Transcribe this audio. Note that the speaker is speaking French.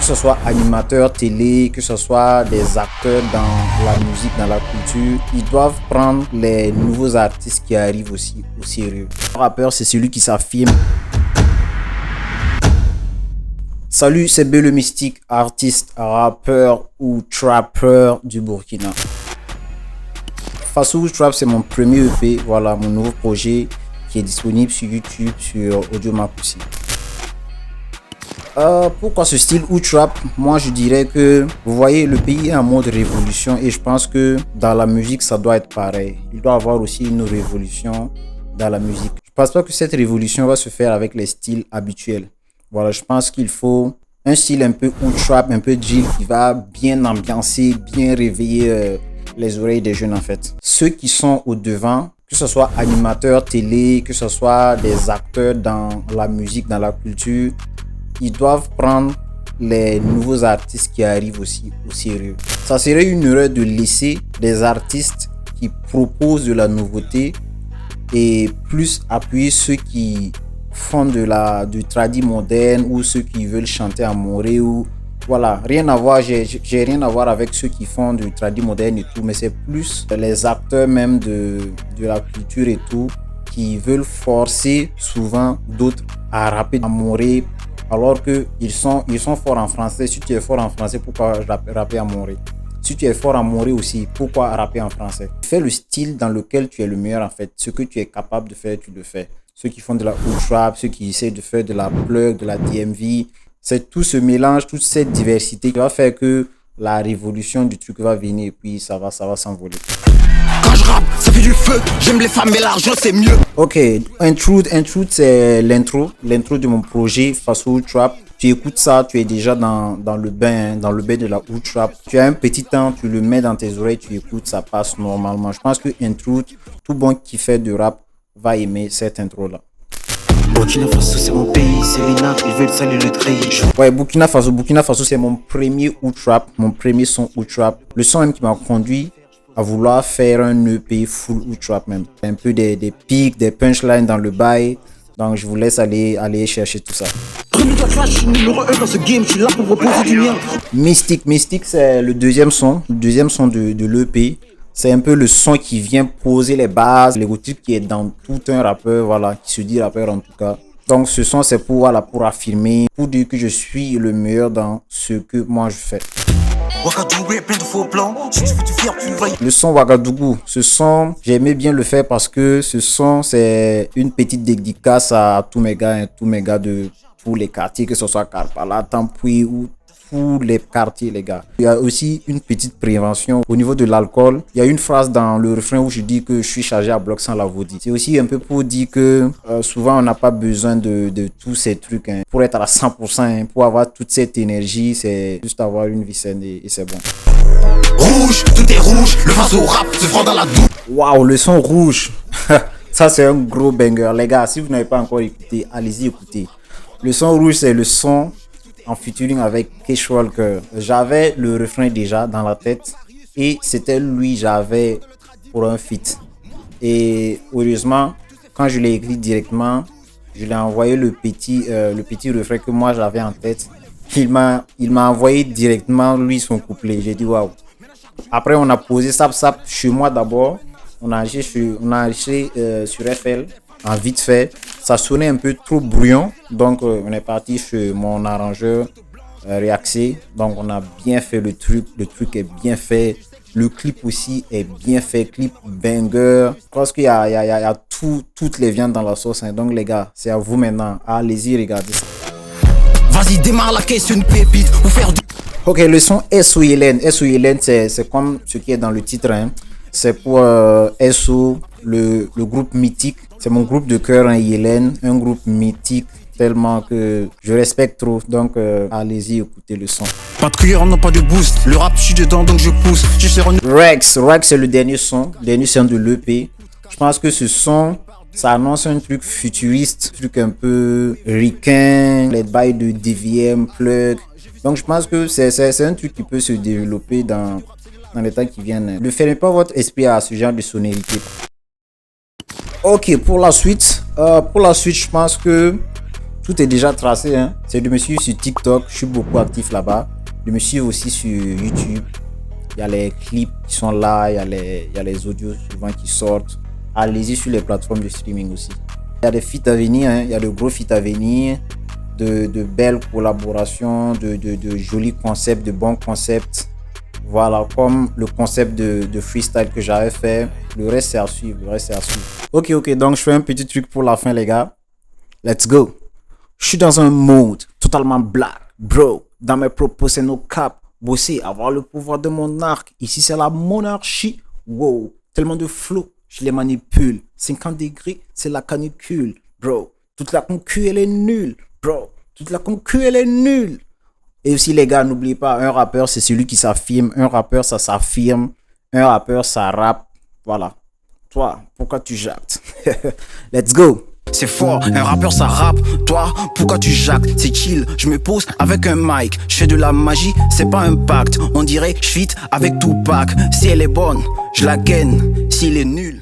que ce soit animateur télé, que ce soit des acteurs dans la musique, dans la culture, ils doivent prendre les nouveaux artistes qui arrivent aussi au sérieux. Le rappeur, c'est celui qui s'affirme. Salut, c'est B le Mystique, artiste, rappeur ou trapper du Burkina. Faso Trap, c'est mon premier EP, voilà mon nouveau projet qui est disponible sur YouTube, sur Audiomack aussi. Pourquoi ce style ou trap? Moi je dirais que vous voyez, le pays est en mode révolution et je pense que dans la musique ça doit être pareil. Il doit y avoir aussi une révolution dans la musique. Je pense pas que cette révolution va se faire avec les styles habituels. Voilà, je pense qu'il faut un style un peu ou trap, un peu drill qui va bien ambiancer, bien réveiller les oreilles des jeunes en fait. Ceux qui sont au devant, que ce soit animateurs télé, que ce soit des acteurs dans la musique, dans la culture, ils doivent prendre les nouveaux artistes qui arrivent aussi au sérieux. Ça serait une erreur de laisser des artistes qui proposent de la nouveauté et plus appuyer ceux qui font du tradi moderne ou ceux qui veulent chanter en moré ou voilà, rien à voir, j'ai rien à voir avec ceux qui font du tradi moderne et tout, mais c'est plus les acteurs même de la culture et tout qui veulent forcer souvent d'autres à rapper en moré alors qu'ils sont forts en français. Si tu es fort en français, pourquoi rapper en moré? Si tu es fort en moré aussi, pourquoi rapper en français? Fais le style dans lequel tu es le meilleur en fait. Ce que tu es capable de faire, tu le fais. Ceux qui font de la hood trap, ceux qui essaient de faire de la plug, de la DMV, c'est tout ce mélange, toute cette diversité qui va faire que la révolution du truc va venir et puis ça va s'envoler. Quand je rappe, ça fait du feu, j'aime les femmes mais l'argent c'est mieux. Ok, Intrude c'est l'intro de mon projet Faso Trap. Tu écoutes ça, tu es déjà dans le bain de la hood trap. Tu as un petit temps, tu le mets dans tes oreilles, tu écoutes, ça passe normalement. Je pense que Intrude, tout bon qui fait de rap va aimer cette intro là. Burkina Faso c'est mon pays, c'est l'INA, ils veulent saluer le treillis. Ouais, Burkina Faso c'est mon premier hood trap, mon premier son hood trap. Le son même qui m'a conduit à vouloir faire un EP full hood trap même. Un peu des pics, des punchlines dans le bail. Donc je vous laisse aller chercher tout ça. Mystique c'est le deuxième son de l'EP. C'est un peu le son qui vient poser les bases, l'égotype qui est dans tout un rappeur, voilà, qui se dit rappeur en tout cas. Donc ce son c'est pour affirmer, pour dire que je suis le meilleur dans ce que moi je fais. Le son Ouagadougou, ce son, j'aimais bien le faire parce que ce son, c'est une petite dédicace à tous mes gars de tous les quartiers, que ce soit Karpala, Tampoui ou tous les quartiers, les gars. Il y a aussi une petite prévention au niveau de l'alcool. Il y a une phrase dans le refrain où je dis que je suis chargé à bloc sans la vaudie. C'est aussi un peu pour dire que souvent on n'a pas besoin de tous ces trucs hein. Pour être à 100%, hein, pour avoir toute cette énergie, c'est juste avoir une vie saine et c'est bon. Rouge, tout est rouge, le Faso rap se fend dans la douche. Waouh, le son rouge. Ça c'est un gros banger. Les gars, si vous n'avez pas encore écouté, allez-y écouter. Le son rouge, c'est le son en featuring avec Kesh Walker. J'avais le refrain déjà dans la tête et c'était lui j'avais pour un feat. Et heureusement, quand je l'ai écrit directement, je l'ai envoyé le petit refrain que moi j'avais en tête. Il m'a envoyé directement lui son couplet. J'ai dit waouh. Après on a posé Sap chez moi d'abord. On a enregistré sur FL en vite fait. Ça sonnait un peu trop bruyant. Donc on est parti chez mon arrangeur Reaxé. Donc on a bien fait le truc. Le truc est bien fait. Le clip aussi est bien fait. Clip banger. Je pense qu'il y a toutes les viandes dans la sauce. Hein. Donc les gars, c'est à vous maintenant. Allez-y, regardez ça. Vas-y, démarre la caisse, une pépite pour faire du... Ok, le son SO Yélène. SO Yélène, c'est comme ce qui est dans le titre. Hein. C'est pour SO, le groupe mythique. C'est mon groupe de cœur, hein, Yélène. Un groupe mythique tellement que je respecte trop. Donc, allez-y, écoutez le son. Pas de cuillère, non pas de boost. Le rap, je suis dedans, donc je pousse. Rex, c'est le dernier son de l'EP. Je pense que ce son, ça annonce un truc futuriste, un truc un peu ricain, les bails de DVM, plug. Donc, je pense que c'est un truc qui peut se développer dans les temps qui viennent. Ne fermez pas votre esprit à ce genre de sonorité. Ok, pour la suite, je pense que Tout est déjà tracé, hein. C'est de me suivre sur TikTok, je suis beaucoup actif là-bas. De me suivre aussi sur YouTube. Il y a les clips qui sont là, il y a les audios souvent qui sortent. Allez-y sur les plateformes de streaming aussi. Il y a des feats à venir, hein. Il y a de gros feats à venir, de belles collaborations, de jolis concepts, de bons concepts. Voilà, comme le concept de freestyle que j'avais fait. Le reste, c'est à suivre. Ok, donc je fais un petit truc pour la fin, les gars. Let's go. Je suis dans un mode totalement black, bro. Dans mes propos, c'est no cap. Bosser, avoir le pouvoir de mon arc. Ici, c'est la monarchie. Wow, tellement de flow, je les manipule. 50 degrés, c'est la canicule, bro. Toute la concu, elle est nulle, bro. Toute la concu, elle est nulle. Et aussi, les gars, n'oubliez pas, un rappeur, c'est celui qui s'affirme. Un rappeur, ça s'affirme. Un rappeur, ça rappe. Voilà. Toi, pourquoi tu jactes? Let's go. C'est fort, un rappeur ça rappe. Toi, pourquoi tu jactes? C'est chill, je me pose avec un mic. Je fais de la magie, c'est pas un pacte. On dirait je fit avec Tupac. Si elle est bonne, je la gaine. S'il est nul,